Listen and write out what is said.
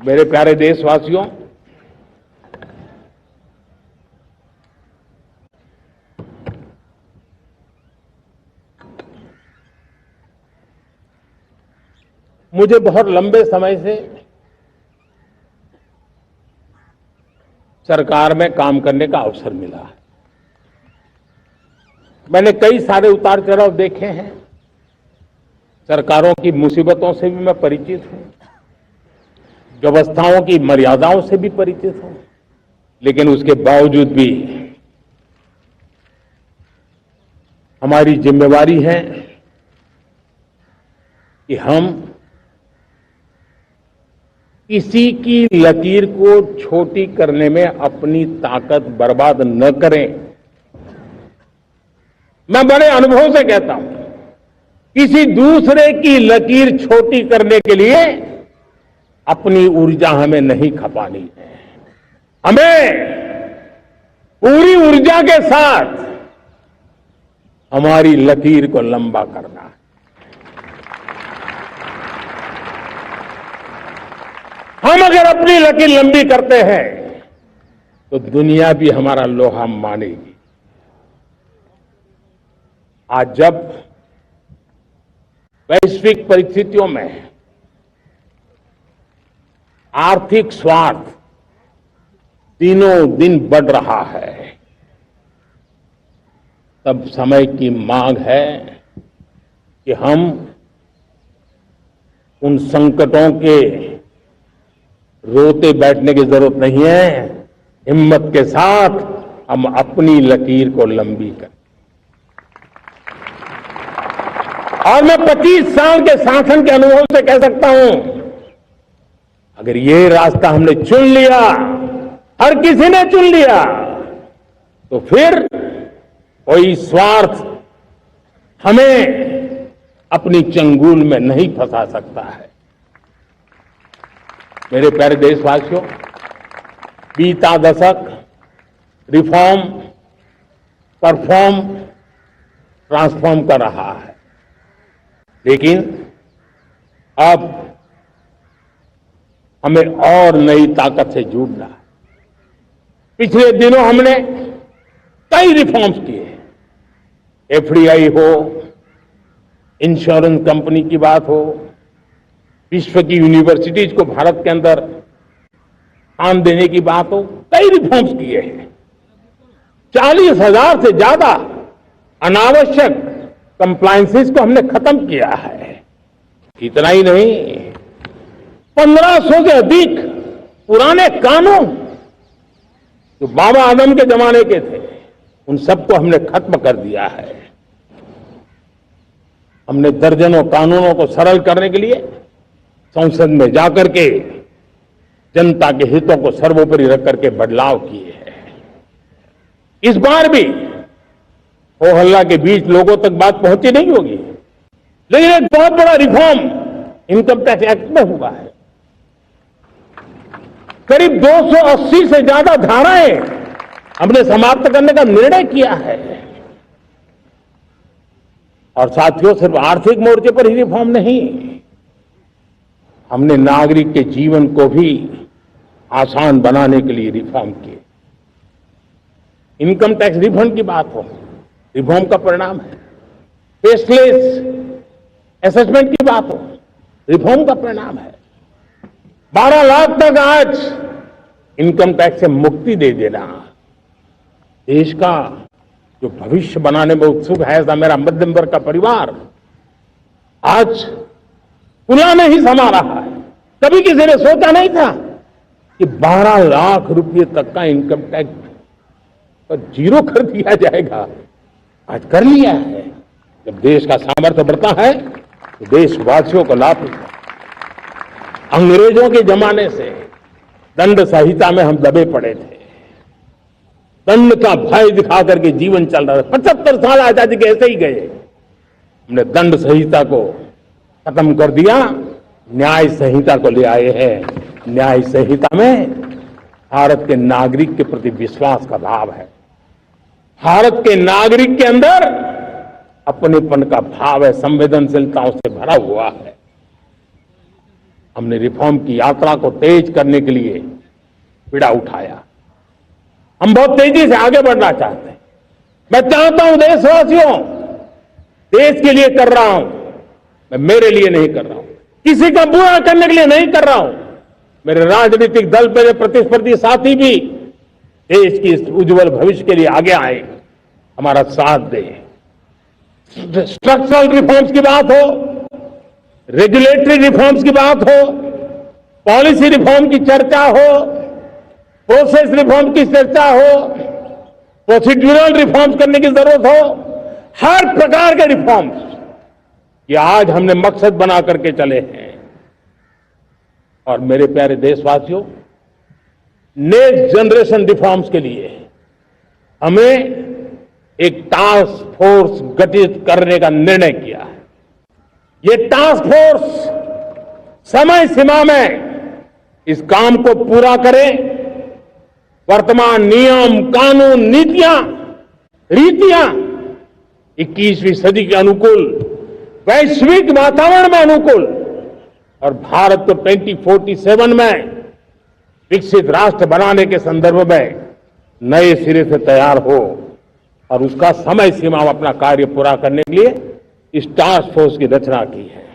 मेरे प्यारे देशवासियों, मुझे बहुत लंबे समय से सरकार में काम करने का अवसर मिला है। मैंने कई सारे उतार चढ़ाव देखे हैं। सरकारों की मुसीबतों से भी मैं परिचित हूं, व्यवस्थाओं की मर्यादाओं से भी परिचित हूं, लेकिन उसके बावजूद भी हमारी जिम्मेवारी है कि हम किसी की लकीर को छोटी करने में अपनी ताकत बर्बाद न करें। मैं बड़े अनुभव से कहता हूं, किसी दूसरे की लकीर छोटी करने के लिए अपनी ऊर्जा हमें नहीं खपानी है। हमें पूरी ऊर्जा के साथ हमारी लकीर को लंबा करना है। हम अगर अपनी लकीर लंबी करते हैं तो दुनिया भी हमारा लोहा मानेगी। आज जब वैश्विक परिस्थितियों में आर्थिक स्वार्थ दिनों दिन बढ़ रहा है, तब समय की मांग है कि हम उन संकटों के रोते बैठने की जरूरत नहीं है। हिम्मत के साथ हम अपनी लकीर को लंबी करें। और मैं 25 साल के शासन के अनुभव से कह सकता हूं, अगर ये रास्ता हमने चुन लिया, हर किसी ने चुन लिया, तो फिर कोई स्वार्थ हमें अपनी चंगुल में नहीं फंसा सकता है। मेरे प्यारे देशवासियों, बीता दशक रिफॉर्म, परफॉर्म, ट्रांसफॉर्म कर रहा है, लेकिन अब हमें और नई ताकत से जुड़ना है। पिछले दिनों हमने कई रिफॉर्म्स किए। एफडीआई हो, इंश्योरेंस कंपनी की बात हो, विश्व की यूनिवर्सिटीज को भारत के अंदर स्थान देने की बात हो, कई रिफॉर्म्स किए हैं। 40,000 से ज्यादा अनावश्यक कंप्लायंसेस को हमने खत्म किया है। इतना ही नहीं, 1500 से अधिक पुराने कानून जो बाबा आदम के जमाने के थे, उन सबको हमने खत्म कर दिया है। हमने दर्जनों कानूनों को सरल करने के लिए संसद में जाकर के जनता के हितों को सर्वोपरि रख करके बदलाव किए हैं। इस बार भी हो हल्ला के बीच लोगों तक बात पहुंची नहीं होगी, लेकिन एक बहुत बड़ा रिफॉर्म इनकम टैक्स एक्ट में हुआ है। करीब 280 से ज्यादा धाराएं हमने समाप्त करने का निर्णय किया है। और साथियों, सिर्फ आर्थिक मोर्चे पर ही रिफॉर्म नहीं, हमने नागरिक के जीवन को भी आसान बनाने के लिए रिफॉर्म किए। इनकम टैक्स रिफंड की बात हो, रिफॉर्म का परिणाम है। फेसलेस असेसमेंट की बात हो, रिफॉर्म का परिणाम है। 12 लाख तक आज इनकम टैक्स से मुक्ति दे देना, देश का जो भविष्य बनाने में उत्सुक है, ऐसा मेरा मध्यम वर्ग का परिवार आज पुराने ही समा रहा है। कभी किसी ने सोचा नहीं था कि 12 लाख रुपए तक का इनकम टैक्स पर जीरो कर दिया जाएगा। आज कर लिया है। जब देश का सामर्थ्य बढ़ता है तो देशवासियों को लाभ मिलता है। अंग्रेजों के जमाने से दंड संहिता में हम दबे पड़े थे। दंड का भय दिखा करके जीवन चल रहा था। 75 साल आजादी के ऐसे ही गए। हमने दंड संहिता को खत्म कर दिया, न्याय संहिता को ले आए हैं। न्याय संहिता में भारत के नागरिक के प्रति विश्वास का भाव है। भारत के नागरिक के अंदर अपनेपन का भाव है, संवेदनशीलताओं से भरा हुआ है। हमने रिफॉर्म की यात्रा को तेज करने के लिए बीड़ा उठाया। हम बहुत तेजी से आगे बढ़ना चाहते हैं। मैं चाहता हूं देशवासियों, देश के लिए कर रहा हूं, मैं मेरे लिए नहीं कर रहा हूं, किसी का बुरा करने के लिए नहीं कर रहा हूं। मेरे राजनीतिक दल, मेरे प्रतिस्पर्धी साथी भी देश की इस उज्जवल भविष्य के लिए आगे आए, हमारा साथ दें। स्ट्रक्चरल रिफॉर्म्स की बात हो, रेगुलेटरी रिफॉर्म्स की बात हो, पॉलिसी रिफॉर्म की चर्चा हो, प्रोसेस रिफॉर्म की चर्चा हो, प्रोसीड्यूरल रिफॉर्म्स करने की जरूरत हो, हर प्रकार के रिफॉर्म्स ये आज हमने मकसद बना करके चले हैं। और मेरे प्यारे देशवासियों, नेक्स्ट जनरेशन रिफॉर्म्स के लिए हमें एक टास्क फोर्स गठित करने का निर्णय किया है। ये टास्क फोर्स समय सीमा में इस काम को पूरा करे, वर्तमान नियम, कानून, नीतियां, रीतियां 21वीं सदी के अनुकूल, वैश्विक वातावरण में अनुकूल और भारत को 2047 में विकसित राष्ट्र बनाने के संदर्भ में नए सिरे से तैयार हो और उसका समय सीमा में अपना कार्य पूरा करने के लिए इस टास्क फोर्स की रचना की है।